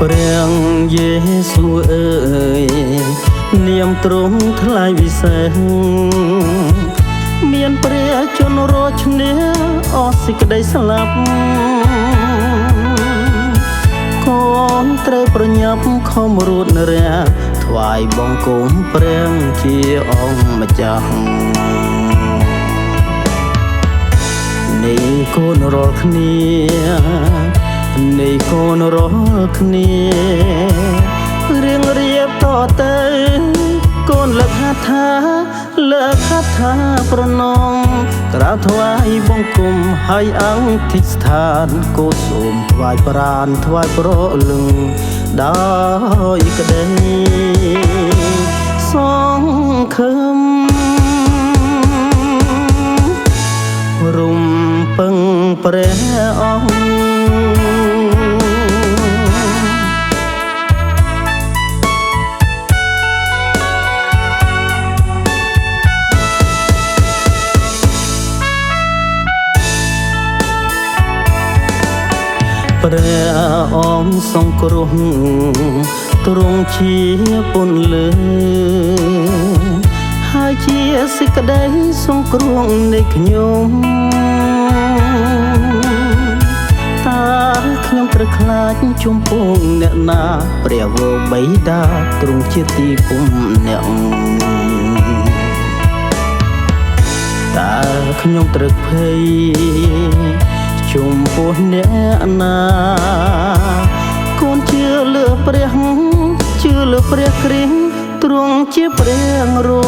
ព្រះយេស៊ូវអើយនាមទ្រង់ថ្លៃវិសេសមានព្រះជន្មរស់ឈ្នះអស់សេចក្តីស្លាប់កូនត្រូវប្រញាប់ខំរួតនរះថ្វាយបង្គំព្រះជាអង្គម្ចាស់នេះកូនរាល់គ្នានេះកូនរាល់គ្នារៀងរៀបតទៅកូនលើកហាត់ថាប្រណងក្រាបថ្វាយបង្គំហើយអង្គធិស្ឋានគោសូមថ្វាយប្រាណថ្វាយប្រលឹងដោយក្តីសង្ឃឹមរំពឹងព្រះអង្គព្រះអង្គសង្គ្រោះទ្រង់ជាពន្លឺហើយជាសេចក្តីសង្គ្រោះនៃខ្ញុំតើខ្ញុំត្រូវខ្លាចជំពងអ្នកណាព្រះវរបិតាទ្រង់ជាទីពំអ្នកតើខ្ញុំត្រូវភ័យជំពោះអ្នកណាកូនជឿលើព្រះជឿលើព្រះគ្រីស្ទទ្រង់ជាព្រះរោ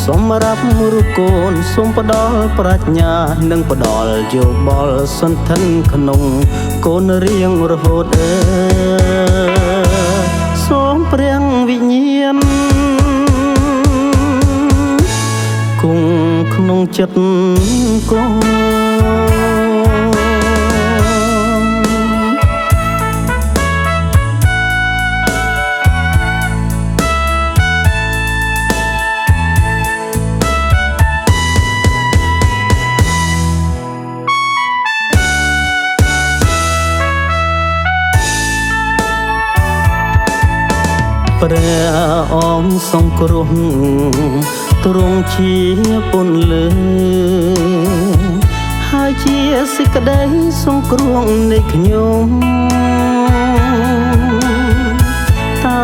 សម្រាប់រូបកូនសូមផ្ដល់ប្រាជ្ញានិងផ្ដល់យោបល់សន្ធិនក្នុងកូនរៀងរហូតសូមព្រះវិញ្ញាណគង់ក្នុងចិត្តកូនព្រះអង្គសង្គ្រោះទ្រង់ជាពន្លឺហើយជាសេចក្តីសង្គ្រោះនៃខ្ញុំតើ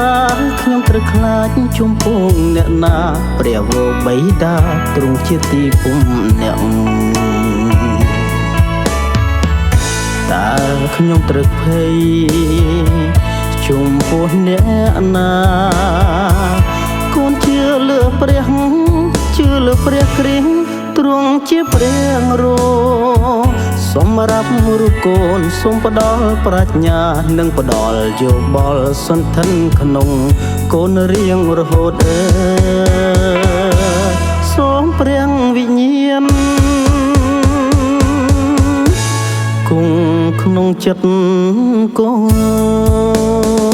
ខ្ញុំត្រូវខ្លាចជំពងអ្នកណាព្រះវរបិតាទ្រង់ជាទីពំអ្នកតើខ្ញុំត្រូវភ័យជំពោះអ្នកណាកូនជឿលើព្រះជឿលើព្រះគ្រីស្ទទ្រង់ជាព្រះរោសម្រាប់រូបកូនសូមផ្ដល់ប្រាជ្ញានិងផ្ដល់យោបល់សន្ធិនក្នុងកូនរៀងរហូតសូមព្រះវិញ្ញាណគង់ក្នុងចិត្តកូន